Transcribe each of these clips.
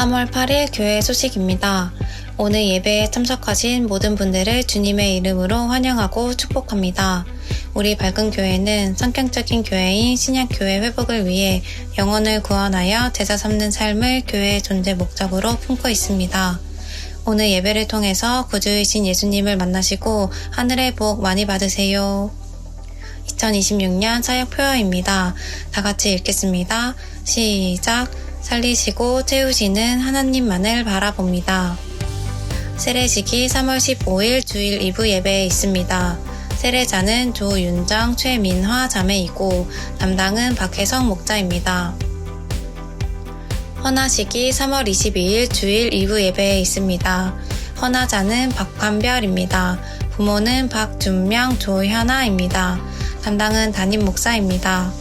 3월 8일 교회 소식입니다. 오늘 예배에 참석하신 모든 분들을 주님의 이름으로 환영하고 축복합니다. 우리 밝은 교회는 성경적인 교회인 신약교회 회복을 위해 영혼을 구원하여 제자 삼는 삶을 교회의 존재 목적으로 품고 있습니다. 오늘 예배를 통해서 구주이신 예수님을 만나시고 하늘의 복 많이 받으세요. 2026년 사역 표어입니다. 다 같이 읽겠습니다. 시작! 살리시고 채우시는 하나님만을 바라봅니다. 세례식이 3월 15일 주일 2부 예배에 있습니다. 세례자는 조윤정, 최민화 자매이고 담당은 박혜성 목자입니다. 헌화식이 3월 22일 주일 2부 예배에 있습니다. 헌화자는 박관별입니다. 부모는 박준명, 조현아입니다. 담당은 담임 목사입니다.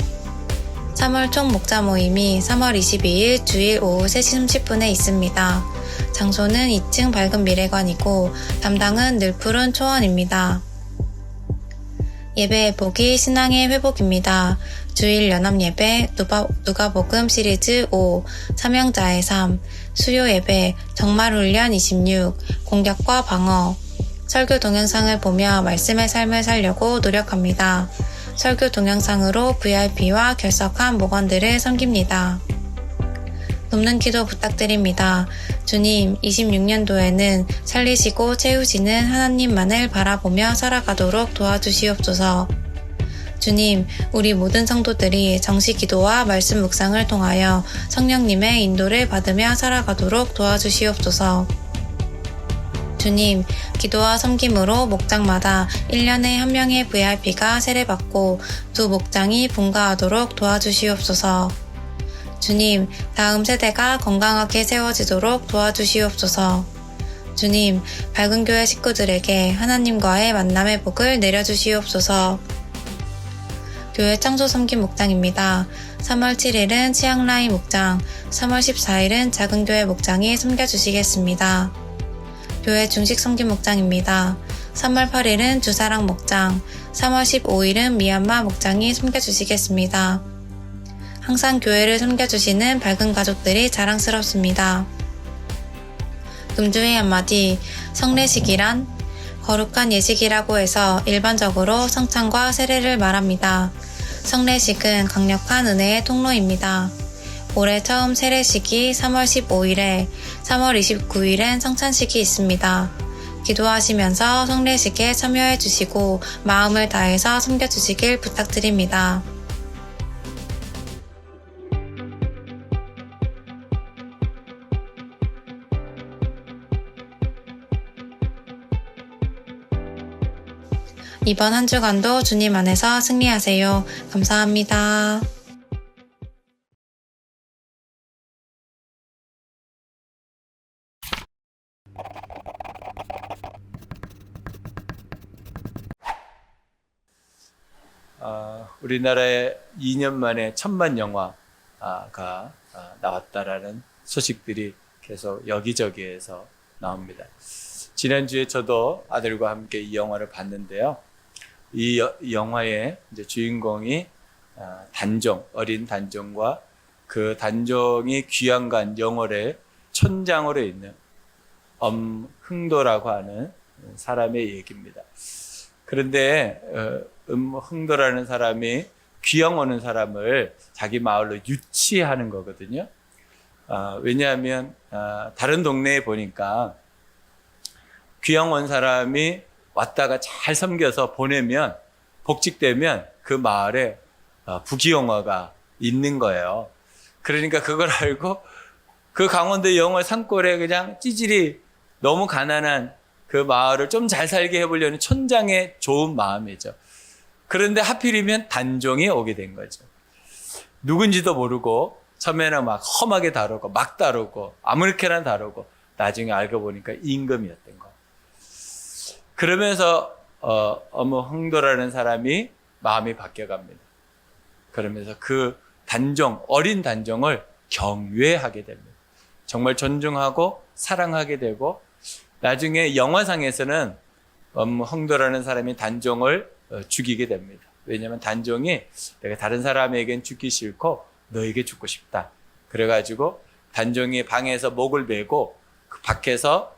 3월 총 목자 모임이 3월 22일 주일 오후 3시 30분에 있습니다. 장소는 2층 밝은 미래관이고 담당은 늘푸른 초원입니다. 예배의 복이 신앙의 회복입니다. 주일 연합예배, 누가복음 시리즈 5, 사명자의 삶, 수요 예배, 정말훈련 26, 공격과 방어, 설교 동영상을 보며 말씀의 삶을 살려고 노력합니다. 설교 동영상으로 VIP와 결석한 목원들을 섬깁니다. 돕는 기도 부탁드립니다. 주님, 26년도에는 살리시고 채우시는 하나님만을 바라보며 살아가도록 도와주시옵소서. 주님, 우리 모든 성도들이 정시 기도와 말씀 묵상을 통하여 성령님의 인도를 받으며 살아가도록 도와주시옵소서. 주님, 기도와 섬김으로 목장마다 1년에 한 명의 VIP가 세례받고 두 목장이 분가하도록 도와주시옵소서. 주님, 다음 세대가 건강하게 세워지도록 도와주시옵소서. 주님, 밝은 교회 식구들에게 하나님과의 만남의 복을 내려주시옵소서. 교회 창조 섬김 목장입니다. 3월 7일은 치앙라이 목장, 3월 14일은 작은 교회 목장이 섬겨주시겠습니다. 교회 중식 섬김 목장입니다. 3월 8일은 주사랑 목장, 3월 15일은 미얀마 목장이 섬겨주시겠습니다. 항상 교회를 섬겨주시는 밝은 가족들이 자랑스럽습니다. 금주의 한마디, 성례식이란 거룩한 예식이라고 해서 일반적으로 성찬과 세례를 말합니다. 성례식은 강력한 은혜의 통로입니다. 올해 처음 세례식이 3월 15일에 3월 29일엔 성찬식이 있습니다. 기도하시면서 성례식에 참여해 주시고 마음을 다해서 섬겨주시길 부탁드립니다. 이번 한 주간도 주님 안에서 승리하세요. 감사합니다. 우리나라에 2년 만에 1000만 영화가 나왔다라는 소식들이 계속 여기저기에서 나옵니다. 지난주에 저도 아들과 함께 이 영화를 봤는데요. 이 영화의 이제 주인공이 단종, 어린 단종과 그 단종이 귀양간 영월의 촌장으로 있는 흥도라고 하는 사람의 얘기입니다. 그런데 흥도라는 사람이 귀양 오는 사람을 자기 마을로 유치하는 거거든요. 왜냐하면 다른 동네에 보니까 귀양 온 사람이 왔다가 잘 섬겨서 보내면 복직되면 그 마을에 부귀영화가 있는 거예요. 그러니까 그걸 알고 그 강원도 영월 산골에 그냥 찌질이 너무 가난한 그 마을을 좀 잘 살게 해보려는 촌장의 좋은 마음이죠. 그런데 하필이면 단종이 오게 된 거죠. 누군지도 모르고 처음에는 막 험하게 다루고 막 다루고 아무렇게나 다루고 나중에 알고 보니까 임금이었던 거예요. 그러면서 흥도라는 사람이 마음이 바뀌어갑니다. 그러면서 그 단종, 어린 단종을 경외하게 됩니다. 정말 존중하고 사랑하게 되고 나중에 영화상에서는 흥도라는 사람이 단종을 죽이게 됩니다. 왜냐하면 단종이 내가 다른 사람에겐 죽기 싫고 너에게 죽고 싶다. 그래가지고 단종이 방에서 목을 베고 그 밖에서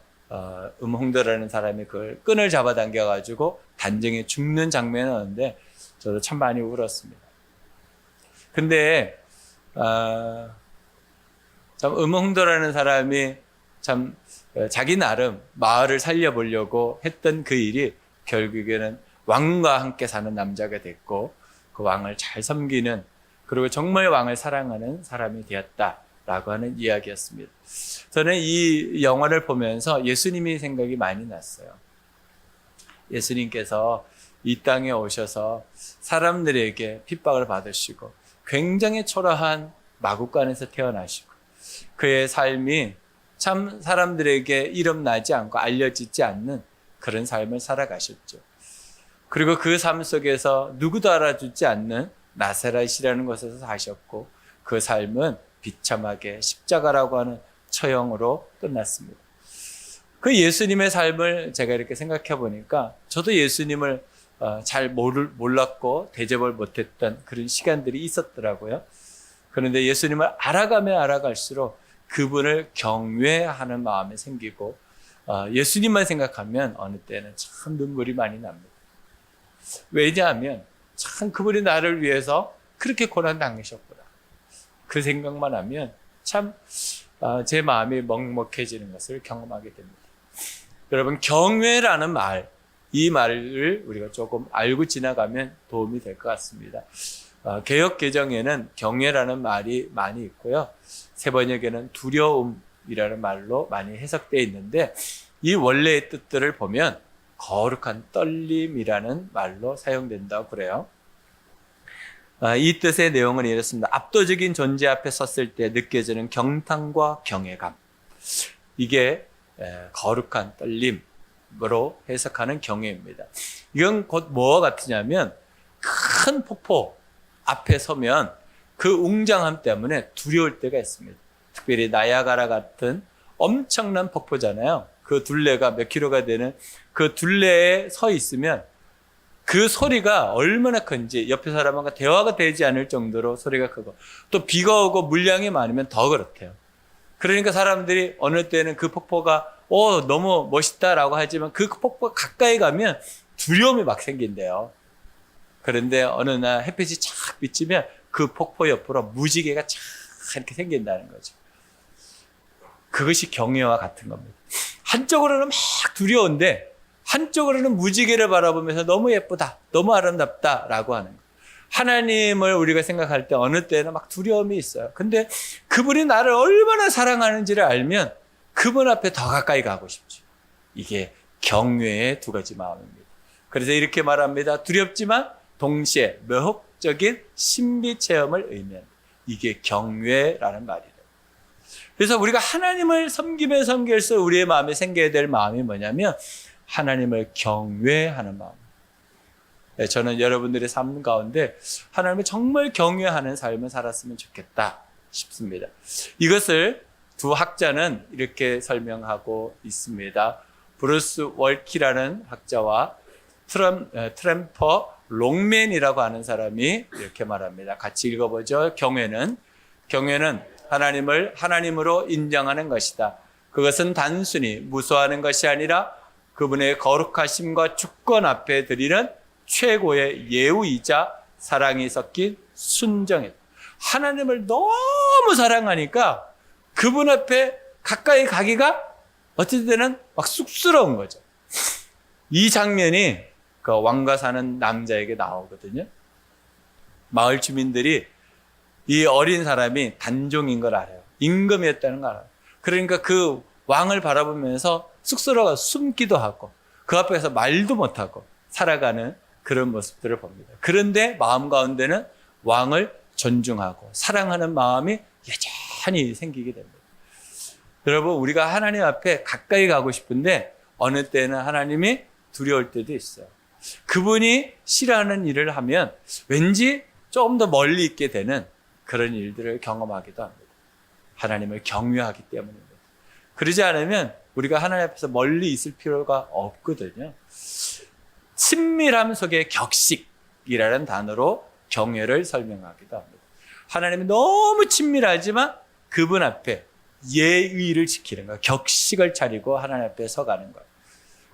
음홍도라는 사람이 그걸 끈을 잡아당겨 가지고 단종이 죽는 장면이 나오는데 저도 참 많이 울었습니다. 근데 참 음홍도라는 사람이 참 자기 나름 마을을 살려보려고 했던 그 일이 결국에는 왕과 함께 사는 남자가 됐고 그 왕을 잘 섬기는, 그리고 정말 왕을 사랑하는 사람이 되었다라고 하는 이야기였습니다. 저는 이 영화를 보면서 예수님이 생각이 많이 났어요. 예수님께서 이 땅에 오셔서 사람들에게 핍박을 받으시고 굉장히 초라한 마구간에서 태어나시고 그의 삶이 참 사람들에게 이름나지 않고 알려지지 않는 그런 삶을 살아가셨죠. 그리고 그 삶 속에서 누구도 알아주지 않는 나사렛이라는 곳에서 사셨고 그 삶은 비참하게 십자가라고 하는 처형으로 끝났습니다. 그 예수님의 삶을 제가 이렇게 생각해 보니까 저도 예수님을 잘 몰랐고 대접을 못했던 그런 시간들이 있었더라고요. 그런데 예수님을 알아가면 알아갈수록 그분을 경외하는 마음이 생기고 예수님만 생각하면 어느 때는 참 눈물이 많이 납니다. 왜냐하면 참 그분이 나를 위해서 그렇게 고난 당하셨구나. 그 생각만 하면 참 제 마음이 먹먹해지는 것을 경험하게 됩니다. 여러분, 경외라는 말, 이 말을 우리가 조금 알고 지나가면 도움이 될 것 같습니다. 개역 개정에는 경외라는 말이 많이 있고요. 세번역에는 두려움이라는 말로 많이 해석되어 있는데 이 원래의 뜻들을 보면 거룩한 떨림이라는 말로 사용된다고 그래요. 이 뜻의 내용은 이렇습니다. 압도적인 존재 앞에 섰을 때 느껴지는 경탄과 경외감. 이게 거룩한 떨림으로 해석하는 경외입니다. 이건 곧 뭐와 같으냐면 큰 폭포 앞에 서면 그 웅장함 때문에 두려울 때가 있습니다. 특별히 나야가라 같은 엄청난 폭포잖아요. 그 둘레가 몇 킬로가 되는 그 둘레에 서 있으면 그 소리가 얼마나 큰지 옆에 사람과 대화가 되지 않을 정도로 소리가 크고 또 비가 오고 물량이 많으면 더 그렇대요. 그러니까 사람들이 어느 때는 그 폭포가 너무 멋있다라고 하지만 그 폭포가 가까이 가면 두려움이 막 생긴대요. 그런데 어느 날 햇빛이 착 비치면 그 폭포 옆으로 무지개가 착 이렇게 생긴다는 거죠. 그것이 경외와 같은 겁니다. 한쪽으로는 막 두려운데 한쪽으로는 무지개를 바라보면서 너무 예쁘다, 너무 아름답다라고 하는 거예요. 하나님을 우리가 생각할 때 어느 때는 막 두려움이 있어요. 근데 그분이 나를 얼마나 사랑하는지를 알면 그분 앞에 더 가까이 가고 싶죠. 이게 경외의 두 가지 마음입니다. 그래서 이렇게 말합니다. 두렵지만 동시에 매혹적인 신비 체험을 의미합니다. 이게 경외라는 말이에요. 그래서 우리가 하나님을 섬기면 섬길수록 우리의 마음에 생겨야 될 마음이 뭐냐면 하나님을 경외하는 마음. 저는 여러분들의 삶 가운데 하나님을 정말 경외하는 삶을 살았으면 좋겠다 싶습니다. 이것을 두 학자는 이렇게 설명하고 있습니다. 브루스 월키라는 학자와 트램퍼 롱맨이라고 하는 사람이 이렇게 말합니다. 같이 읽어보죠. 경외는 하나님을 하나님으로 인정하는 것이다. 그것은 단순히 무서워하는 것이 아니라 그분의 거룩하심과 주권 앞에 드리는 최고의 예우이자 사랑이 섞인 순정이다. 하나님을 너무 사랑하니까 그분 앞에 가까이 가기가 어떨 때는 막 쑥스러운 거죠. 이 장면이 그 왕과 사는 남자에게 나오거든요. 마을 주민들이 이 어린 사람이 단종인 걸 알아요. 임금이었다는 걸 알아요. 그러니까 그 왕을 바라보면서 쑥스러워 숨기도 하고 그 앞에서 말도 못하고 살아가는 그런 모습들을 봅니다. 그런데 마음 가운데는 왕을 존중하고 사랑하는 마음이 여전히 생기게 됩니다. 여러분, 우리가 하나님 앞에 가까이 가고 싶은데 어느 때는 하나님이 두려울 때도 있어요. 그분이 싫어하는 일을 하면 왠지 조금 더 멀리 있게 되는 그런 일들을 경험하기도 합니다. 하나님을 경외하기 때문입니다. 그러지 않으면 우리가 하나님 앞에서 멀리 있을 필요가 없거든요. 친밀함 속의 격식이라는 단어로 경외를 설명하기도 합니다. 하나님이 너무 친밀하지만 그분 앞에 예의를 지키는 거예요. 격식을 차리고 하나님 앞에 서가는 거예요.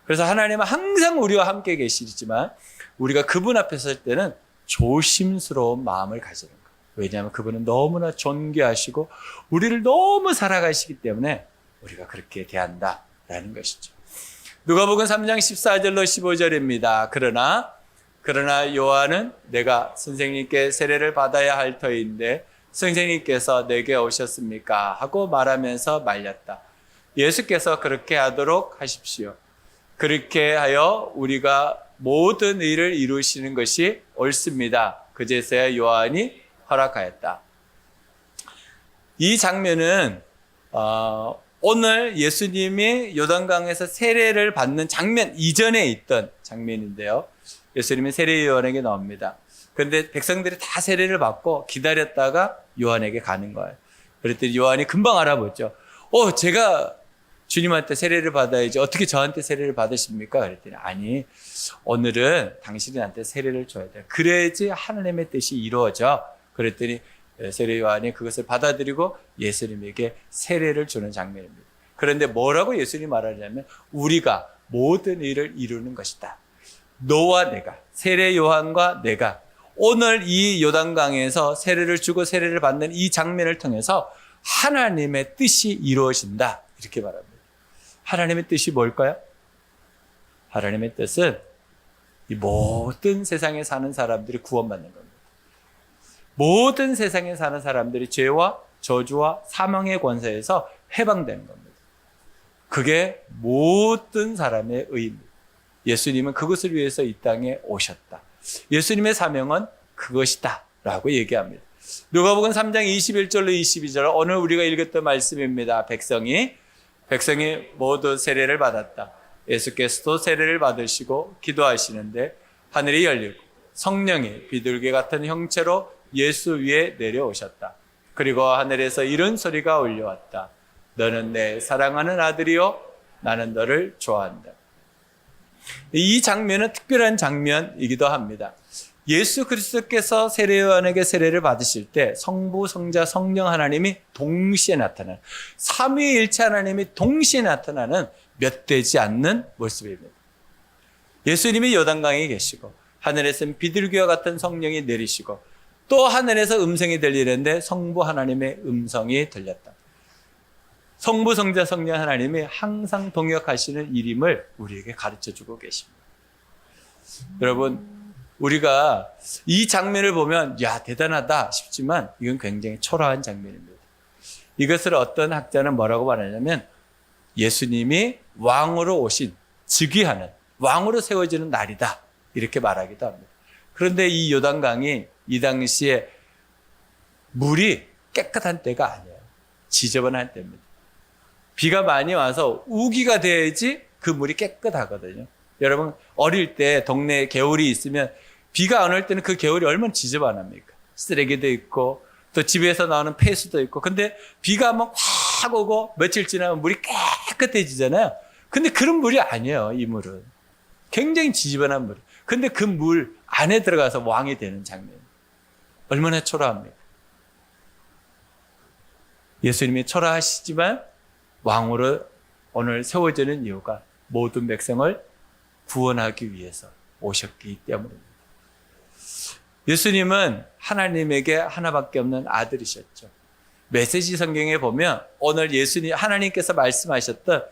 그래서 하나님은 항상 우리와 함께 계시지만 우리가 그분 앞에 설 때는 조심스러운 마음을 가지는 거예요. 왜냐하면 그분은 너무나 존귀하시고 우리를 너무 사랑하시기 때문에 우리가 그렇게 대한다라는 것이죠. 누가복음 3장 14절로 15절입니다. 그러나 요한은 내가 선생님께 세례를 받아야 할 터인데 선생님께서 내게 오셨습니까? 하고 말하면서 말렸다. 예수께서 그렇게 하도록 하십시오. 그렇게 하여 우리가 모든 일을 이루시는 것이 옳습니다. 그제서야 요한이 허락하였다. 이 장면은 오늘 예수님이 요단강에서 세례를 받는 장면 이전에 있던 장면인데요. 예수님이 세례 요한에게 나옵니다. 그런데 백성들이 다 세례를 받고 기다렸다가 요한에게 가는 거예요. 그랬더니 요한이 금방 알아보죠. 제가 주님한테 세례를 받아야지 어떻게 저한테 세례를 받으십니까? 그랬더니 아니, 오늘은 당신이 나한테 세례를 줘야 돼. 그래야지 하나님의 뜻이 이루어져. 그랬더니 세례 요한이 그것을 받아들이고 예수님에게 세례를 주는 장면입니다. 그런데 뭐라고 예수님이 말하냐면 우리가 모든 일을 이루는 것이다. 너와 내가, 세례 요한과 내가 오늘 이 요단강에서 세례를 주고 세례를 받는 이 장면을 통해서 하나님의 뜻이 이루어진다. 이렇게 말합니다. 하나님의 뜻이 뭘까요? 하나님의 뜻은 이 모든 세상에 사는 사람들이 구원받는 겁니다. 모든 세상에 사는 사람들이 죄와 저주와 사망의 권세에서 해방되는 겁니다. 그게 모든 사람의 의입니다. 예수님은 그것을 위해서 이 땅에 오셨다. 예수님의 사명은 그것이다 라고 얘기합니다. 누가복음 3장 21절로 22절 오늘 우리가 읽었던 말씀입니다. 백성이 모두 세례를 받았다. 예수께서도 세례를 받으시고 기도하시는데 하늘이 열리고 성령이 비둘기 같은 형체로 예수 위에 내려오셨다. 그리고 하늘에서 이런 소리가 울려왔다. 너는 내 사랑하는 아들이요 나는 너를 좋아한다. 이 장면은 특별한 장면이기도 합니다. 예수 그리스도께서 세례 요한에게 세례를 받으실 때 성부, 성자, 성령 하나님이 동시에 나타나는 삼위일체 하나님이 동시에 나타나는 몇 되지 않는 모습입니다. 예수님이 요단강에 계시고 하늘에서는 비둘기와 같은 성령이 내리시고 또 하늘에서 음성이 들리는데 성부 하나님의 음성이 들렸다. 성부, 성자, 성령 하나님이 항상 동역하시는 일임을 우리에게 가르쳐주고 계십니다. 여러분, 우리가 이 장면을 보면 야 대단하다 싶지만 이건 굉장히 초라한 장면입니다. 이것을 어떤 학자는 뭐라고 말하냐면 예수님이 왕으로 오신 즉위하는 왕으로 세워지는 날이다 이렇게 말하기도 합니다. 그런데 이 요단강이 이 당시에 물이 깨끗한 때가 아니에요. 지저분한 때입니다. 비가 많이 와서 우기가 돼야지 그 물이 깨끗하거든요. 여러분 어릴 때 동네에 개울이 있으면 비가 안 올 때는 그 개울이 얼마나 지저분합니까? 쓰레기도 있고 또 집에서 나오는 폐수도 있고 근데 비가 한번 확 오고 며칠 지나면 물이 깨끗해지잖아요. 근데 그런 물이 아니에요. 이 물은 굉장히 지저분한 물. 근데 그 물 안에 들어가서 왕이 되는 장면 얼마나 초라합니까? 예수님이 초라하시지만 왕으로 오늘 세워지는 이유가 모든 백성을 구원하기 위해서 오셨기 때문입니다. 예수님은 하나님에게 하나밖에 없는 아들이셨죠. 메시지 성경에 보면 오늘 하나님께서 말씀하셨던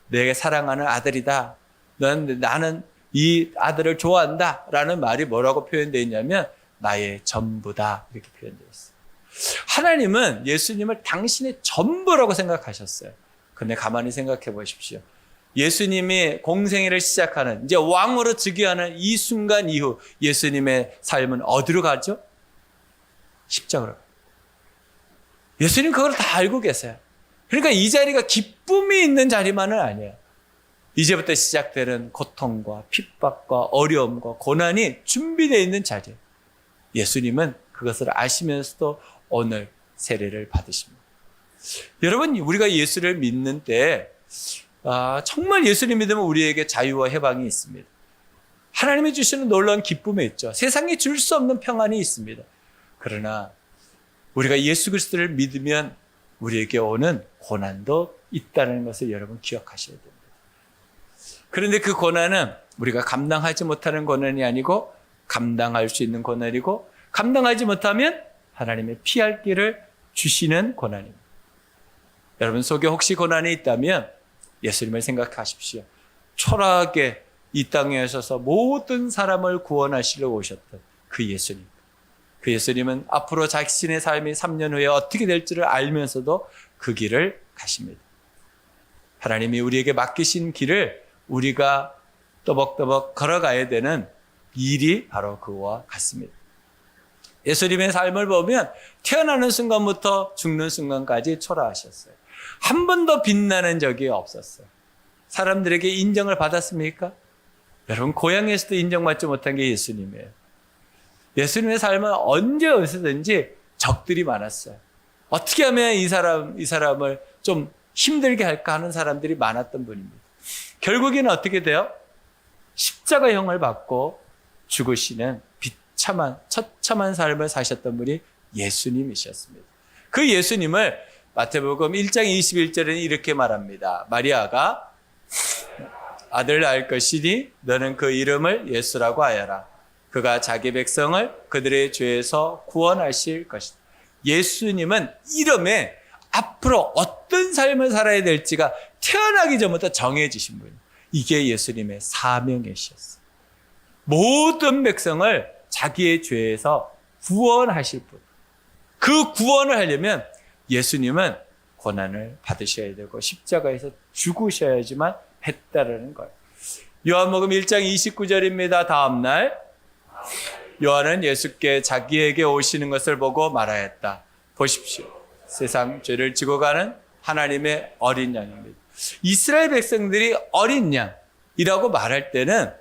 내게 사랑하는 아들이다. 나는 이 아들을 좋아한다. 라는 말이 뭐라고 표현되어 있냐면 나의 전부다. 이렇게 표현되어 있어요. 하나님은 예수님을 당신의 전부라고 생각하셨어요. 근데 가만히 생각해 보십시오. 예수님이 공생애를 시작하는 이제 왕으로 즉위하는 이 순간 이후 예수님의 삶은 어디로 가죠? 십자가로. 예수님 그걸 다 알고 계세요. 그러니까 이 자리가 기쁨이 있는 자리만은 아니에요. 이제부터 시작되는 고통과 핍박과 어려움과 고난이 준비되어 있는 자리예요. 예수님은 그것을 아시면서도 오늘 세례를 받으십니다. 여러분 우리가 예수를 믿는 때 정말 예수를 믿으면 우리에게 자유와 해방이 있습니다. 하나님이 주시는 놀라운 기쁨이 있죠. 세상이 줄 수 없는 평안이 있습니다. 그러나 우리가 예수 그리스도를 믿으면 우리에게 오는 고난도 있다는 것을 여러분 기억하셔야 됩니다. 그런데 그 고난은 우리가 감당하지 못하는 고난이 아니고 감당할 수 있는 고난이고, 감당하지 못하면 하나님의 피할 길을 주시는 고난입니다. 여러분 속에 혹시 고난이 있다면 예수님을 생각하십시오. 초라하게 이 땅에 오셔서 모든 사람을 구원하시러 오셨던 그 예수님. 그 예수님은 앞으로 자신의 삶이 3년 후에 어떻게 될지를 알면서도 그 길을 가십니다. 하나님이 우리에게 맡기신 길을 우리가 또박또박 걸어가야 되는 일이 바로 그와 같습니다. 예수님의 삶을 보면 태어나는 순간부터 죽는 순간까지 초라하셨어요. 한 번도 빛나는 적이 없었어요. 사람들에게 인정을 받았습니까? 여러분 고향에서도 인정받지 못한 게 예수님이에요. 예수님의 삶은 언제 어디서든지 적들이 많았어요. 어떻게 하면 이 사람을 좀 힘들게 할까 하는 사람들이 많았던 분입니다. 결국에는 어떻게 돼요? 십자가형을 받고 죽으시는 비참한 처참한 삶을 사셨던 분이 예수님이셨습니다. 그 예수님을 마태복음 1장 21절에는 이렇게 말합니다. 마리아가 아들 낳을 것이니 너는 그 이름을 예수라고 하여라. 그가 자기 백성을 그들의 죄에서 구원하실 것이다. 예수님은 이름에 앞으로 어떤 삶을 살아야 될지가 태어나기 전부터 정해지신 분이에요. 이게 예수님의 사명이셨어요. 모든 백성을 자기의 죄에서 구원하실 분. 그 구원을 하려면 예수님은 고난을 받으셔야 되고 십자가에서 죽으셔야지만 했다라는 거예요. 요한복음 1장 29절입니다. 다음날 요한은 예수께 자기에게 오시는 것을 보고 말하였다. 보십시오. 세상 죄를 지고 가는 하나님의 어린 양입니다. 이스라엘 백성들이 어린 양이라고 말할 때는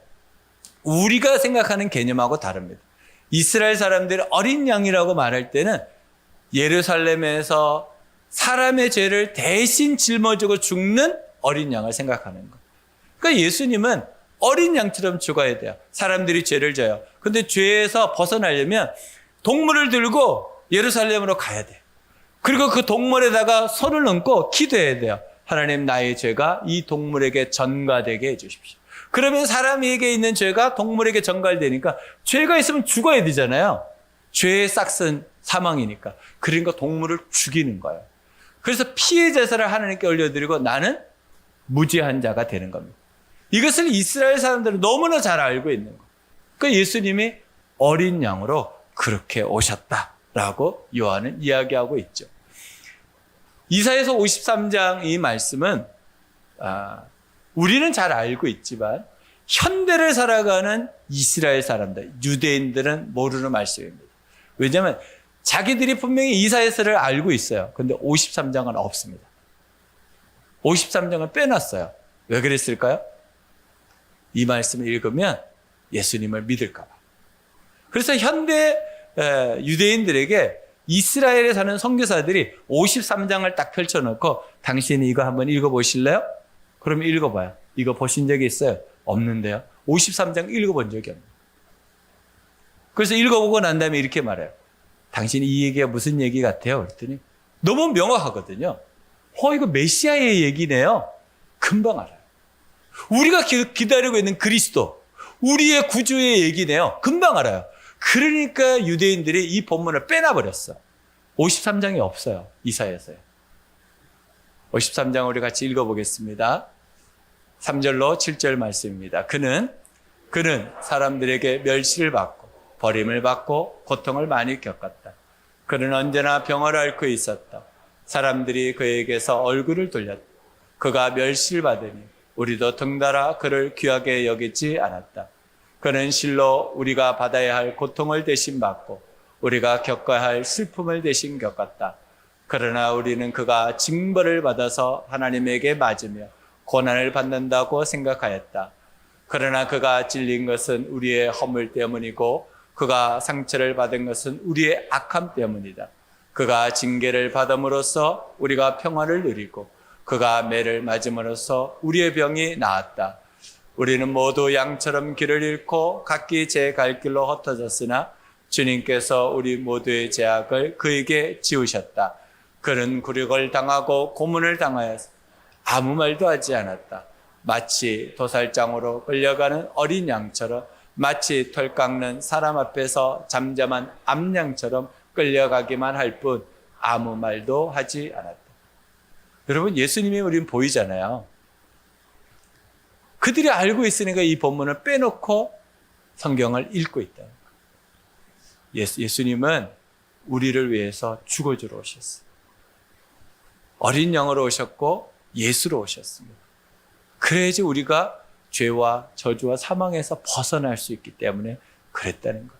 우리가 생각하는 개념하고 다릅니다. 이스라엘 사람들이 어린 양이라고 말할 때는 예루살렘에서 사람의 죄를 대신 짊어지고 죽는 어린 양을 생각하는 것. 그러니까 예수님은 어린 양처럼 죽어야 돼요. 사람들이 죄를 져요. 근데 죄에서 벗어나려면 동물을 들고 예루살렘으로 가야 돼요. 그리고 그 동물에다가 손을 얹고 기도해야 돼요. 하나님, 나의 죄가 이 동물에게 전가되게 해주십시오. 그러면 사람에게 있는 죄가 동물에게 전가되니까 죄가 있으면 죽어야 되잖아요. 죄의 싹은 사망이니까. 그러니까 동물을 죽이는 거예요. 그래서 피해 제사를 하나님께 올려드리고 나는 무죄한 자가 되는 겁니다. 이것을 이스라엘 사람들은 너무나 잘 알고 있는 거예요. 그러니까 예수님이 어린 양으로 그렇게 오셨다라고 요한은 이야기하고 있죠. 이사야서 53장 이 말씀은 우리는 잘 알고 있지만 현대를 살아가는 이스라엘 사람들, 유대인들은 모르는 말씀입니다. 왜냐하면 자기들이 분명히 이사야서를 알고 있어요. 그런데 53장은 없습니다. 53장을 빼놨어요. 왜 그랬을까요? 이 말씀을 읽으면 예수님을 믿을까 봐. 그래서 현대 유대인들에게 이스라엘에 사는 선교사들이 53장을 딱 펼쳐놓고 당신이 이거 한번 읽어보실래요? 그럼 읽어봐요. 이거 보신 적이 있어요? 없는데요. 53장 읽어본 적이 없네요. 그래서 읽어보고 난 다음에 이렇게 말해요. 당신이 이 얘기가 무슨 얘기 같아요? 그랬더니 너무 명확하거든요. 이거 메시아의 얘기네요. 금방 알아요. 우리가 기다리고 있는 그리스도, 우리의 구주의 얘기네요. 금방 알아요. 그러니까 유대인들이 이 본문을 빼놔버렸어. 53장이 없어요. 이사야서에. 53장 우리 같이 읽어보겠습니다. 3절로 7절 말씀입니다. 그는 사람들에게 멸시를 받고 버림을 받고 고통을 많이 겪었다. 그는 언제나 병을 앓고 있었다. 사람들이 그에게서 얼굴을 돌렸다. 그가 멸시를 받으니 우리도 덩달아 그를 귀하게 여기지 않았다. 그는 실로 우리가 받아야 할 고통을 대신 받고 우리가 겪어야 할 슬픔을 대신 겪었다. 그러나 우리는 그가 징벌을 받아서 하나님에게 맞으며 고난을 받는다고 생각하였다. 그러나 그가 찔린 것은 우리의 허물 때문이고 그가 상처를 받은 것은 우리의 악함 때문이다. 그가 징계를 받음으로써 우리가 평화를 누리고 그가 매를 맞음으로써 우리의 병이 나았다. 우리는 모두 양처럼 길을 잃고 각기 제 갈 길로 흩어졌으나 주님께서 우리 모두의 죄악을 그에게 지우셨다. 그는 굴욕을 당하고 고문을 당하여서 아무 말도 하지 않았다. 마치 도살장으로 끌려가는 어린 양처럼, 마치 털 깎는 사람 앞에서 잠잠한 암양처럼 끌려가기만 할 뿐 아무 말도 하지 않았다. 여러분, 예수님이 우린 보이잖아요. 그들이 알고 있으니까 이 본문을 빼놓고 성경을 읽고 있다. 예수님은 우리를 위해서 죽어주러 오셨어요. 어린 양으로 오셨고 예수로 오셨습니다. 그래야지 우리가 죄와 저주와 사망에서 벗어날 수 있기 때문에 그랬다는 것.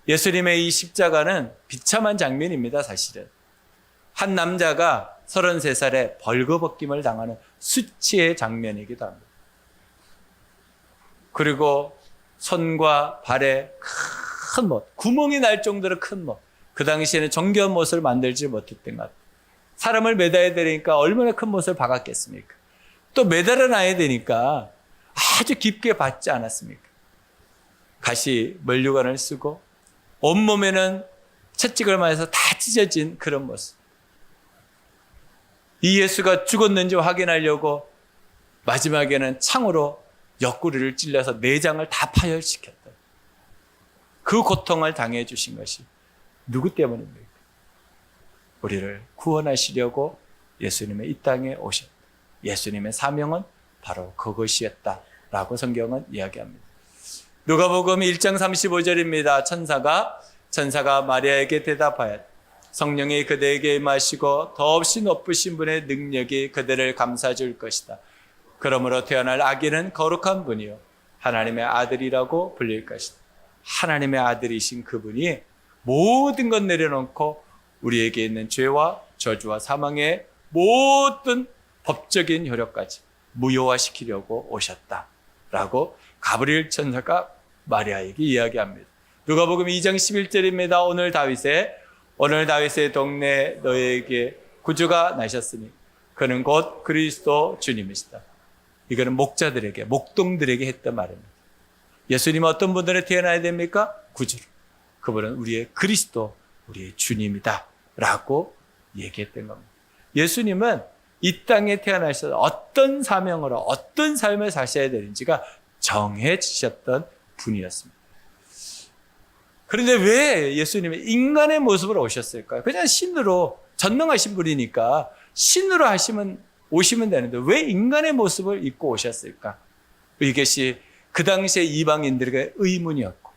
예수님의 이 십자가는 비참한 장면입니다, 사실은. 한 남자가 33살에 벌거벗김을 당하는 수치의 장면이기도 합니다. 그리고 손과 발에 큰 못, 구멍이 날 정도로 큰 못. 그 당시에는 정교한 못을 만들지 못했던 것 같아요. 사람을 매달아야 되니까 얼마나 큰 못을 박았겠습니까? 또 매달아 놔야 되니까 아주 깊게 박지 않았습니까? 가시 면류관을 쓰고 온몸에는 채찍을 맞아서 다 찢어진 그런 모습. 이 예수가 죽었는지 확인하려고 마지막에는 창으로 옆구리를 찔러서 내장을 다 파열시켰다. 그 고통을 당해 주신 것이 누구 때문입니까? 우리를 구원하시려고 예수님의 이 땅에 오셨다. 예수님의 사명은 바로 그것이었다라고 성경은 이야기합니다. 누가복음 1장 35절입니다. 천사가 마리아에게 대답하였다. 성령이 그대에게 임하시고 더없이 높으신 분의 능력이 그대를 감싸줄 것이다. 그러므로 태어날 아기는 거룩한 분이요 하나님의 아들이라고 불릴 것이다. 하나님의 아들이신 그분이 모든 것 내려놓고 우리에게 있는 죄와 저주와 사망의 모든 법적인 효력까지 무효화시키려고 오셨다라고 가브리엘 천사가 마리아에게 이야기합니다. 누가복음 2장 11절입니다. 오늘 다윗의 동네 너희에게 구주가 나셨으니 그는 곧 그리스도 주님이시다. 이거는 목자들에게, 목동들에게 했던 말입니다. 예수님은 어떤 분들에 태어나야 됩니까? 구주로. 그분은 우리의 그리스도, 우리의 주님이다 라고 얘기했던 겁니다. 예수님은 이 땅에 태어나셔서 어떤 사명으로 어떤 삶을 사셔야 되는지가 정해지셨던 분이었습니다. 그런데 왜 예수님이 인간의 모습으로 오셨을까요? 그냥 신으로, 전능하신 분이니까 신으로 오시면 되는데 왜 인간의 모습을 입고 오셨을까? 이것이 그 당시에 이방인들에게 의문이었고,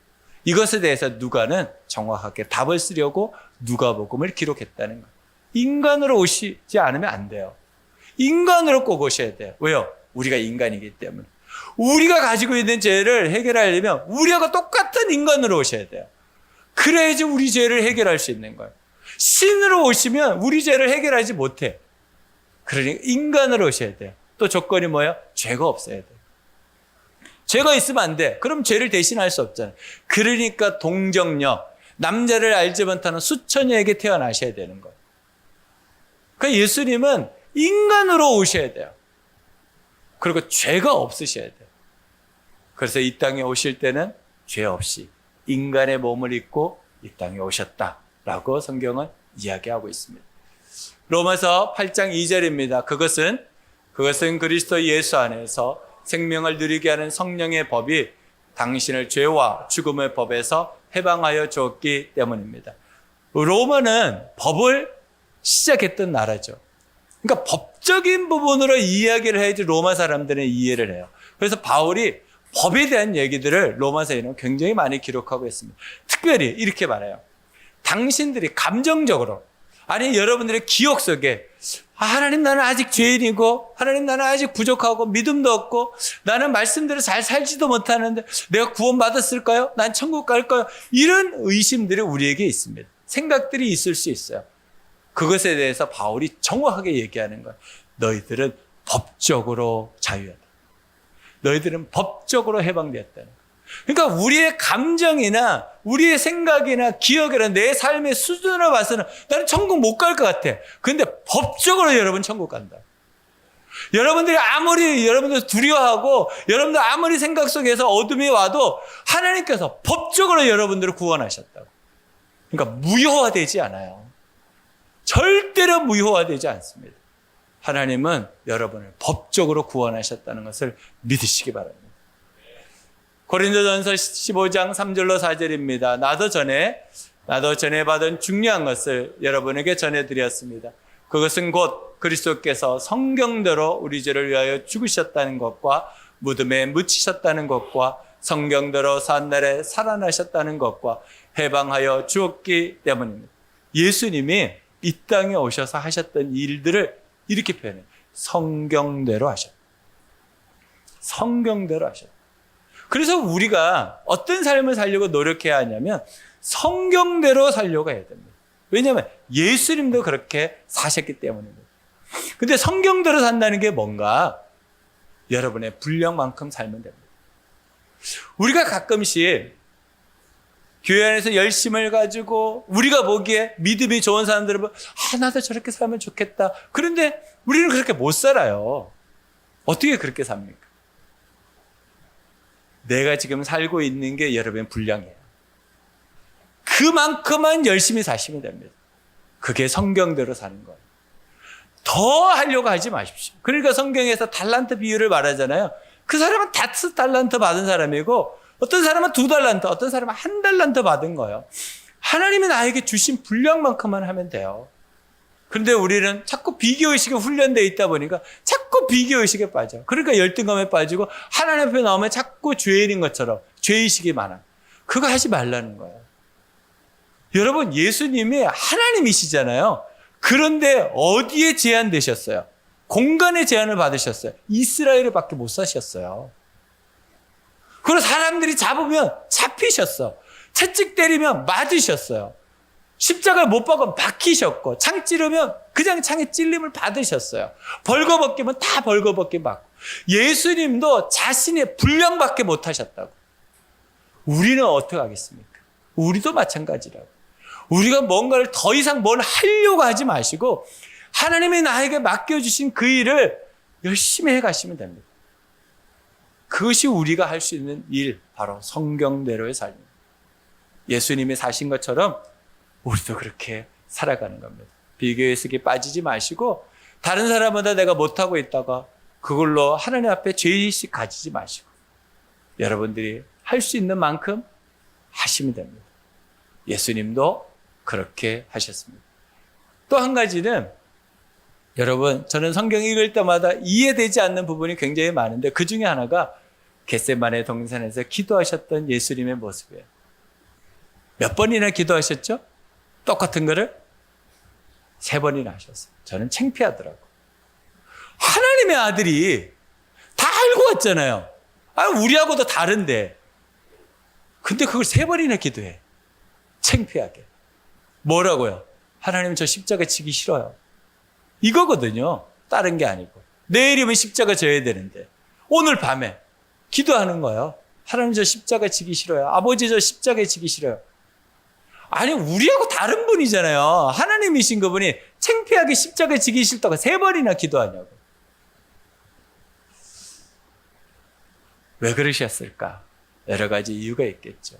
이것에 대해서 누가는 정확하게 답을 쓰려고 누가복음을 기록했다는 거예요. 인간으로 오시지 않으면 안 돼요. 인간으로 꼭 오셔야 돼요. 왜요? 우리가 인간이기 때문에. 우리가 가지고 있는 죄를 해결하려면 우리하고 똑같은 인간으로 오셔야 돼요. 그래야지 우리 죄를 해결할 수 있는 거예요. 신으로 오시면 우리 죄를 해결하지 못해. 그러니까 인간으로 오셔야 돼요. 또 조건이 뭐예요? 죄가 없어야 돼요. 죄가 있으면 안 돼. 그럼 죄를 대신할 수 없잖아요. 그러니까 동정녀, 남자를 알지 못하는 수처녀에게 태어나셔야 되는 거예요. 그러니까 예수님은 인간으로 오셔야 돼요. 그리고 죄가 없으셔야 돼요. 그래서 이 땅에 오실 때는 죄 없이 인간의 몸을 입고 이 땅에 오셨다라고 성경은 이야기하고 있습니다. 로마서 8장 2절입니다. 그것은 그리스도 예수 안에서 생명을 누리게 하는 성령의 법이 당신을 죄와 죽음의 법에서 해방하여 주었기 때문입니다. 로마는 법을 시작했던 나라죠. 그러니까 법적인 부분으로 이야기를 해야지 로마 사람들은 이해를 해요. 그래서 바울이 법에 대한 얘기들을 로마서에는 굉장히 많이 기록하고 있습니다. 특별히 이렇게 말해요. 당신들이 감정적으로, 아니 여러분들의 기억 속에 하나님 나는 아직 죄인이고, 하나님 나는 아직 부족하고 믿음도 없고, 나는 말씀대로 잘 살지도 못하는데 내가 구원받았을까요? 난 천국 갈까요? 이런 의심들이 우리에게 있습니다. 생각들이 있을 수 있어요. 그것에 대해서 바울이 정확하게 얘기하는 거예요. 너희들은 법적으로 자유하다. 너희들은 법적으로 해방되었다는 거예요. 그러니까 우리의 감정이나 우리의 생각이나 기억이나 내 삶의 수준으로 봐서는 나는 천국 못 갈 것 같아. 그런데 법적으로 여러분 천국 간다. 여러분들이 아무리 여러분들 두려워하고 여러분들 아무리 생각 속에서 어둠이 와도 하나님께서 법적으로 여러분들을 구원하셨다고. 그러니까 무효화되지 않아요. 절대로 무효화되지 않습니다. 하나님은 여러분을 법적으로 구원하셨다는 것을 믿으시기 바랍니다. 고린도전서 15장 3절로 4절입니다. 나도 전에 받은 중요한 것을 여러분에게 전해드렸습니다. 그것은 곧 그리스도께서 성경대로 우리 죄를 위하여 죽으셨다는 것과 무덤에 묻히셨다는 것과 성경대로 산날에 살아나셨다는 것과 해방하여 주었기 때문입니다. 예수님이 이 땅에 오셔서 하셨던 일들을 이렇게 표현해요. 성경대로 하셨다. 성경대로 하셨다. 그래서 우리가 어떤 삶을 살려고 노력해야 하냐면 성경대로 살려고 해야 됩니다. 왜냐하면 예수님도 그렇게 사셨기 때문입니다. 근데 성경대로 산다는 게 뭔가? 여러분의 분량만큼 살면 됩니다. 우리가 가끔씩 교회 안에서 열심을 가지고 우리가 보기에 믿음이 좋은 사람들은 나도 저렇게 살면 좋겠다. 그런데 우리는 그렇게 못 살아요. 어떻게 그렇게 삽니까? 내가 지금 살고 있는 게 여러분의 분량이에요. 그만큼만 열심히 사시면 됩니다. 그게 성경대로 사는 거예요. 더 하려고 하지 마십시오. 그러니까 성경에서 달란트 비유를 말하잖아요. 그 사람은 5달란트 받은 사람이고 어떤 사람은 2달란트, 어떤 사람은 1달란트 받은 거예요. 하나님이 나에게 주신 분량만큼만 하면 돼요. 그런데 우리는 자꾸 비교의식에 훈련되어 있다 보니까 자꾸 비교의식에 빠져. 그러니까 열등감에 빠지고 하나님 앞에 나오면 자꾸 죄인인 것처럼 죄의식이 많아. 그거 하지 말라는 거예요. 여러분, 예수님이 하나님이시잖아요. 그런데 어디에 제한되셨어요? 공간에 제한을 받으셨어요. 이스라엘에 밖에 못 사셨어요. 그리고 사람들이 잡으면 잡히셨어. 채찍 때리면 맞으셨어요. 십자가를 못 박으면 박히셨고, 창 찌르면 그냥 창에 찔림을 받으셨어요. 벌거벗기면 다 벌거벗기 받고. 예수님도 자신의 분량밖에 못 하셨다고. 우리는 어떻게 하겠습니까? 우리도 마찬가지라고. 우리가 뭔가를 더 이상 뭘 하려고 하지 마시고 하나님이 나에게 맡겨주신 그 일을 열심히 해가시면 됩니다. 그것이 우리가 할 수 있는 일, 바로 성경대로의 삶입니다. 예수님이 사신 것처럼 우리도 그렇게 살아가는 겁니다. 비교의식에 빠지지 마시고 다른 사람보다 내가 못하고 있다가 그걸로 하나님 앞에 죄의식 가지지 마시고 여러분들이 할 수 있는 만큼 하시면 됩니다. 예수님도 그렇게 하셨습니다. 또 한 가지는 여러분, 저는 성경 읽을 때마다 이해되지 않는 부분이 굉장히 많은데 그 중에 하나가 겟세마네 동산에서 기도하셨던 예수님의 모습이에요. 몇 번이나 기도하셨죠? 똑같은 거를 3번이나 하셨어요. 저는 창피하더라고요. 하나님의 아들이 다 알고 왔잖아요. 우리하고도 다른데. 근데 그걸 3번이나 기도해. 창피하게. 뭐라고요? 하나님, 저 십자가 지기 싫어요. 이거거든요. 다른 게 아니고. 내일이면 십자가 져야 되는데 오늘 밤에 기도하는 거예요. 하나님, 저 십자가 지기 싫어요. 아버지, 저 십자가 지기 싫어요. 아니, 우리하고 다른 분이잖아요. 하나님이신 그분이 창피하게 십자가 지기 싫다고 3번이나 기도하냐고. 왜 그러셨을까? 여러 가지 이유가 있겠죠.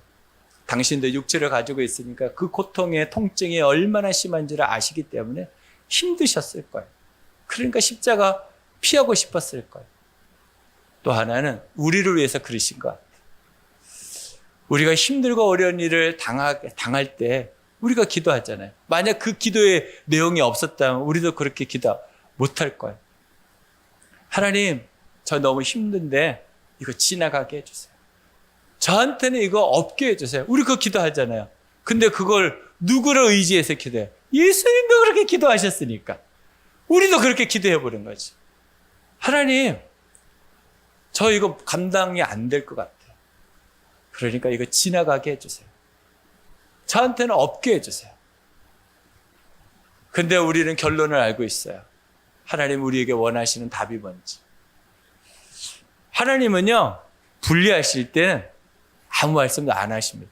당신도 육체를 가지고 있으니까 그 고통의 통증이 얼마나 심한지를 아시기 때문에 힘드셨을 거예요. 그러니까 십자가 피하고 싶었을 거예요. 또 하나는 우리를 위해서 그러신 것 같아요. 우리가 힘들고 어려운 일을 당할 때 우리가 기도하잖아요. 만약 그 기도의 내용이 없었다면 우리도 그렇게 기도 못할 거예요. 하나님, 저 너무 힘든데 이거 지나가게 해주세요. 저한테는 이거 없게 해주세요. 우리 그거 기도하잖아요. 근데 그걸 누구를 의지해서 기도해요? 예수님도 그렇게 기도하셨으니까 우리도 그렇게 기도해보는 거지. 하나님, 저 이거 감당이 안 될 것 같아요. 그러니까 이거 지나가게 해주세요. 저한테는 없게 해주세요. 근데 우리는 결론을 알고 있어요. 하나님, 우리에게 원하시는 답이 뭔지. 하나님은요, 분리하실 때는 아무 말씀도 안 하십니다.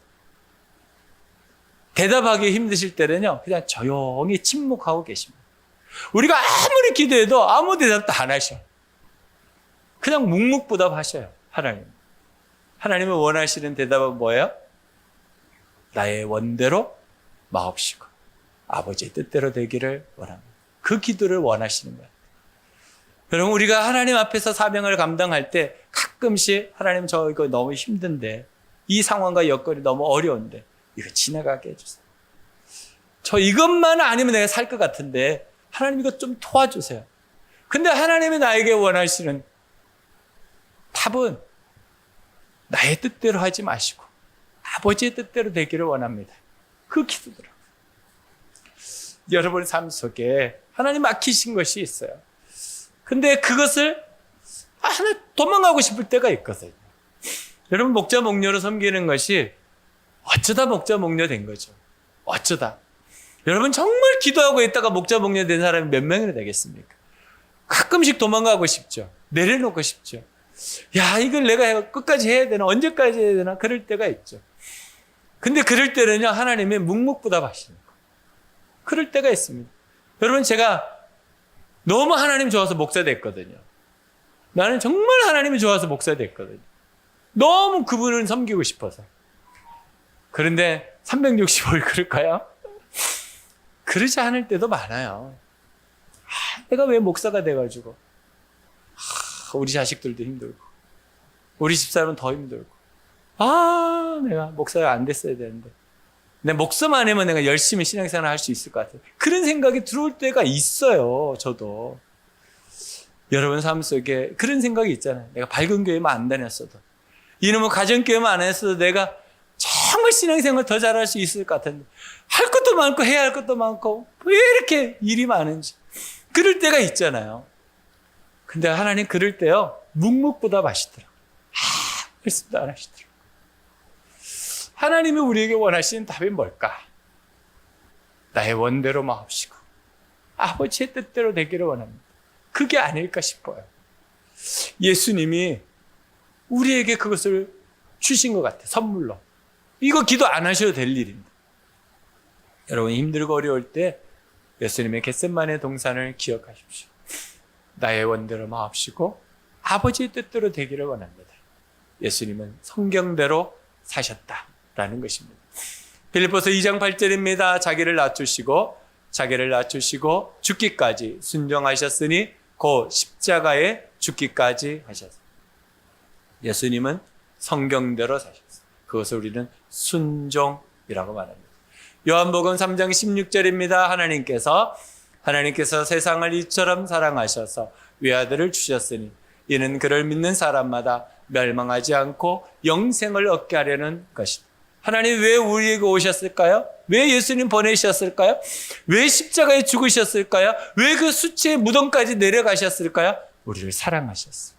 대답하기 힘드실 때는요, 그냥 조용히 침묵하고 계십니다. 우리가 아무리 기도해도 아무 대답도 안 하셔. 그냥 묵묵부답하셔요, 하나님. 하나님은 원하시는 대답은 뭐예요? 나의 원대로 마옵시고. 아버지의 뜻대로 되기를 원합니다. 그 기도를 원하시는 거예요. 여러분, 우리가 하나님 앞에서 사명을 감당할 때 가끔씩 하나님 저 이거 너무 힘든데, 이 상황과 여건이 너무 어려운데 이거 지나가게 해주세요. 저 이것만 아니면 내가 살 것 같은데 하나님 이것 좀 도와주세요. 근데 하나님이 나에게 원하시는 답은 나의 뜻대로 하지 마시고 아버지의 뜻대로 되기를 원합니다. 그 기도더라고요. 여러분의 삶 속에 하나님 맡기신 것이 있어요. 근데 그것을 하나 도망가고 싶을 때가 있거든요. 여러분, 목자 목녀로 섬기는 것이 어쩌다 목자 목녀 된 거죠. 어쩌다. 여러분, 정말 기도하고 있다가 목자 목녀 된 사람이 몇 명이나 되겠습니까? 가끔씩 도망가고 싶죠. 내려놓고 싶죠. 야, 이걸 내가 끝까지 해야 되나? 언제까지 해야 되나? 그럴 때가 있죠. 근데 그럴 때는요, 하나님의 묵묵부답하시는 거예요. 그럴 때가 있습니다. 여러분, 제가 너무 하나님 좋아서 목사 됐거든요. 나는 정말 하나님이 좋아서 목사 됐거든요. 너무 그분을 섬기고 싶어서. 그런데 365일 그럴까요? 그러지 않을 때도 많아요. 내가 왜 목사가 돼가지고 우리 자식들도 힘들고 우리 집사람은 더 힘들고 내가 목사가 안 됐어야 되는데 내 목사만 하면 내가 열심히 신앙생활 할 수 있을 것 같아요. 그런 생각이 들어올 때가 있어요. 저도. 여러분 삶 속에 그런 생각이 있잖아요. 내가 밝은 교회만 안 다녔어도 이놈의 가정교회만 안 했어도 내가 정말 신앙생활 더 잘할 수 있을 것 같은데 할 것도 많고 해야 할 것도 많고 왜 이렇게 일이 많은지 그럴 때가 있잖아요. 근데 하나님 그럴 때요 묵묵부답하시더라고요. 말씀도 안 하시더라고요. 하나님이 우리에게 원하시는 답이 뭘까? 나의 원대로 마옵시고 아버지의 뜻대로 되기를 원합니다. 그게 아닐까 싶어요. 예수님이 우리에게 그것을 주신 것 같아요. 선물로. 이거 기도 안 하셔도 될 일인데. 여러분 힘들고 어려울 때 예수님의 겟세마네 동산을 기억하십시오. 나의 원대로 마옵시고 아버지의 뜻대로 되기를 원합니다. 예수님은 성경대로 사셨다라는 것입니다. 빌립보서 2장 8절입니다. 자기를 낮추시고 죽기까지 순종하셨으니 곧 십자가에 죽기까지 하셨어요. 예수님은 성경대로 사셨어요. 그것을 우리는 순종이라고 말합니다. 요한복음 3장 16절입니다. 하나님께서 세상을 이처럼 사랑하셔서 외아들을 주셨으니 이는 그를 믿는 사람마다 멸망하지 않고 영생을 얻게 하려는 것입니다. 하나님 왜 우리에게 오셨을까요? 왜 예수님 보내셨을까요? 왜 십자가에 죽으셨을까요? 왜 그 수치의 무덤까지 내려가셨을까요? 우리를 사랑하셨어요.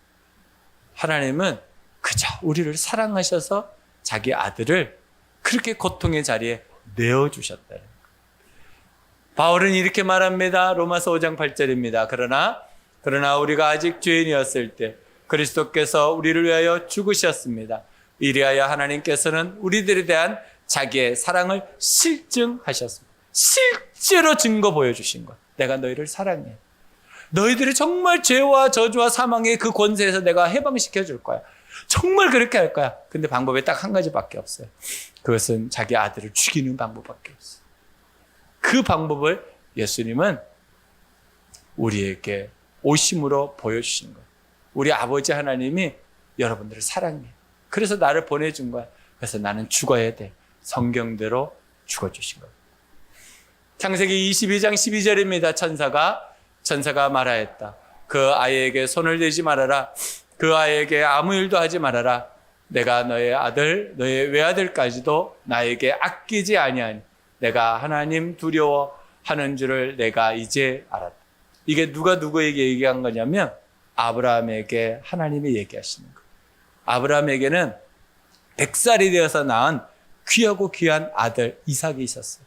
하나님은 그저 우리를 사랑하셔서 자기 아들을 그렇게 고통의 자리에 내어주셨다는 거예요. 바울은 이렇게 말합니다. 로마서 5장 8절입니다. 그러나 우리가 아직 죄인이었을 때 그리스도께서 우리를 위하여 죽으셨습니다. 이리하여 하나님께서는 우리들에 대한 자기의 사랑을 실증하셨습니다. 실제로 증거 보여주신 것. 내가 너희를 사랑해. 너희들이 정말 죄와 저주와 사망의 그 권세에서 내가 해방시켜 줄 거야. 정말 그렇게 할 거야. 근데 방법이 딱 한 가지밖에 없어요. 그것은 자기 아들을 죽이는 방법밖에 없어요. 그 방법을 예수님은 우리에게 오심으로 보여주신 거예요. 우리 아버지 하나님이 여러분들을 사랑해. 그래서 나를 보내준 거야. 그래서 나는 죽어야 돼. 성경대로 죽어주신 거예요. 창세기 22장 12절입니다. 천사가 말하였다. 그 아이에게 손을 대지 말아라. 그 아이에게 아무 일도 하지 말아라. 내가 너의 외아들까지도 나에게 아끼지 아니하니 내가 하나님 두려워하는 줄을 내가 이제 알았다. 이게 누가 누구에게 얘기한 거냐면 아브라함에게 하나님이 얘기하시는 거예요. 아브라함에게는 100살이 되어서 낳은 귀하고 귀한 아들 이삭이 있었어요.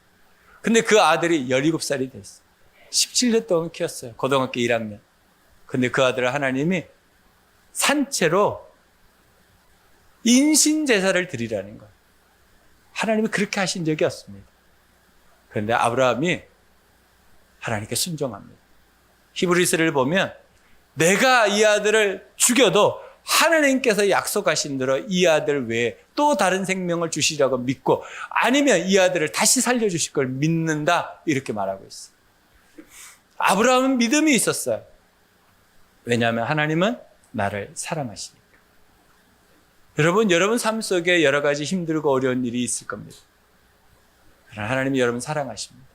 근데 그 아들이 17살이 됐어요. 17년 동안 키웠어요. 고등학교 1학년. 근데 그 아들을 하나님이 산채로 인신제사를 드리라는 거예요. 하나님이 그렇게 하신 적이 없습니다. 그런데 아브라함이 하나님께 순종합니다. 히브리서를 보면 내가 이 아들을 죽여도 하나님께서 약속하신 대로 이 아들 외에 또 다른 생명을 주시려고 믿고 아니면 이 아들을 다시 살려주실 걸 믿는다 이렇게 말하고 있어요. 아브라함은 믿음이 있었어요. 왜냐하면 하나님은 나를 사랑하시니까. 여러분 삶 속에 여러 가지 힘들고 어려운 일이 있을 겁니다. 그러나 하나님이 여러분 사랑하십니다.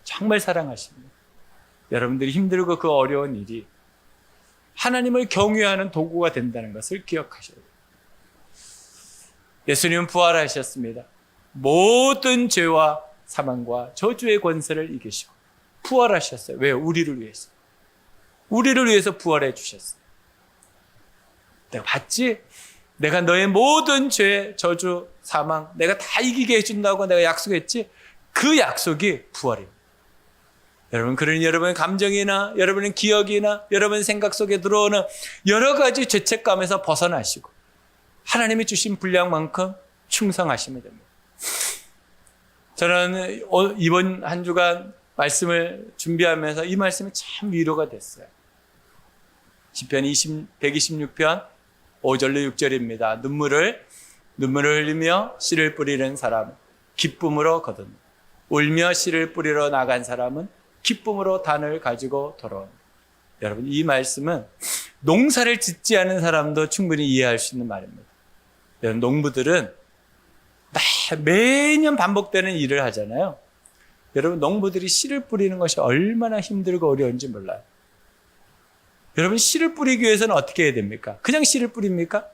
정말 사랑하십니다. 여러분들이 힘들고 그 어려운 일이 하나님을 경외하는 도구가 된다는 것을 기억하셔야 돼요. 예수님은 부활하셨습니다. 모든 죄와 사망과 저주의 권세를 이기시고 부활하셨어요. 왜요? 우리를 위해서. 우리를 위해서 부활해 주셨어요. 내가 봤지? 내가 너의 모든 죄, 저주, 사망 내가 다 이기게 해준다고 내가 약속했지? 그 약속이 부활입니다. 여러분, 그러니 여러분의 감정이나 여러분의 기억이나 여러분의 생각 속에 들어오는 여러 가지 죄책감에서 벗어나시고 하나님이 주신 분량만큼 충성하시면 됩니다. 저는 이번 한 주간 말씀을 준비하면서 이 말씀이 참 위로가 됐어요. 시편 126편 5절로 6절입니다. 눈물을 흘리며 씨를 뿌리는 사람 기쁨으로 거둔 울며 씨를 뿌리러 나간 사람은 기쁨으로 단을 가지고 돌아온. 여러분, 이 말씀은 농사를 짓지 않은 사람도 충분히 이해할 수 있는 말입니다. 여러분, 농부들은 매년 반복되는 일을 하잖아요. 여러분, 농부들이 씨를 뿌리는 것이 얼마나 힘들고 어려운지 몰라요. 여러분, 씨를 뿌리기 위해서는 어떻게 해야 됩니까? 그냥 씨를 뿌립니까?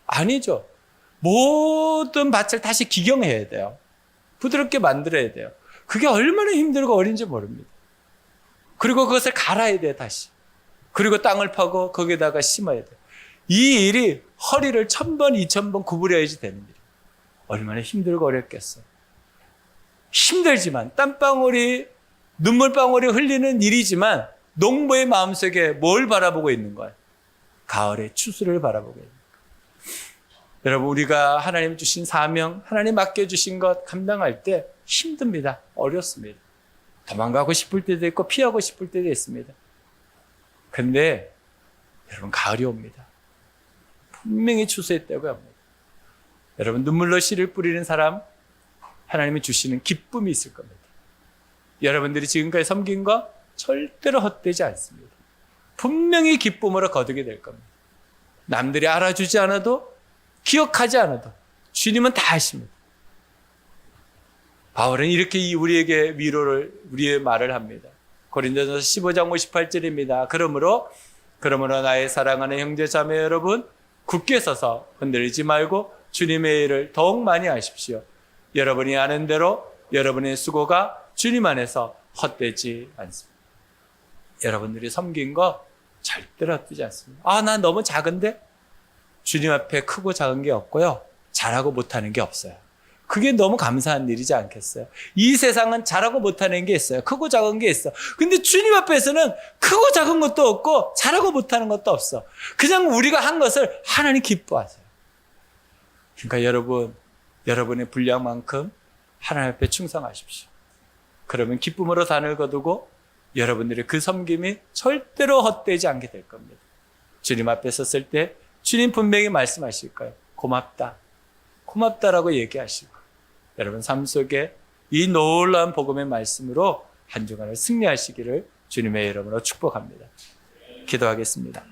아니죠. 모든 밭을 다시 기경해야 돼요. 부드럽게 만들어야 돼요. 그게 얼마나 힘들고 어려운지 모릅니다. 그리고 그것을 갈아야 돼요, 다시. 그리고 땅을 파고 거기에다가 심어야 돼요. 이 일이 허리를 1000번, 2000번 구부려야지 되는 일이에요. 얼마나 힘들고 어렵겠어요. 힘들지만 땀방울이, 눈물방울이 흘리는 일이지만 농부의 마음속에 뭘 바라보고 있는 거예요? 가을의 추수를 바라보고 있는 거예요. 여러분, 우리가 하나님 주신 사명, 하나님 맡겨주신 것 감당할 때 힘듭니다. 어렵습니다. 도망가고 싶을 때도 있고 피하고 싶을 때도 있습니다. 근데 여러분, 가을이 옵니다. 분명히 추수의 때가 옵니다. 여러분, 눈물로 씨를 뿌리는 사람 하나님이 주시는 기쁨이 있을 겁니다. 여러분들이 지금까지 섬긴 거 절대로 헛되지 않습니다. 분명히 기쁨으로 거두게 될 겁니다. 남들이 알아주지 않아도 기억하지 않아도 주님은 다 아십니다. 바울은 이렇게 우리에게 우리의 말을 합니다. 고린도전서 15장 58절입니다. 그러므로 나의 사랑하는 형제 자매 여러분, 굳게 서서 흔들리지 말고 주님의 일을 더욱 많이 하십시오. 여러분이 아는 대로 여러분의 수고가 주님 안에서 헛되지 않습니다. 여러분들이 섬긴 거 절대로 헛되지 않습니다. 난 너무 작은데? 주님 앞에 크고 작은 게 없고요. 잘하고 못하는 게 없어요. 그게 너무 감사한 일이지 않겠어요? 이 세상은 잘하고 못하는 게 있어요. 크고 작은 게 있어. 근데 주님 앞에서는 크고 작은 것도 없고 잘하고 못하는 것도 없어. 그냥 우리가 한 것을 하나님 기뻐하세요. 그러니까 여러분의 분량만큼 하나님 앞에 충성하십시오. 그러면 기쁨으로 단을 거두고 여러분들의 그 섬김이 절대로 헛되지 않게 될 겁니다. 주님 앞에 섰을 때 주님 분명히 말씀하실 거예요. 고맙다라고 얘기하시고 여러분 삶 속에 이 놀라운 복음의 말씀으로 한 주간을 승리하시기를 주님의 이름으로 축복합니다. 기도하겠습니다.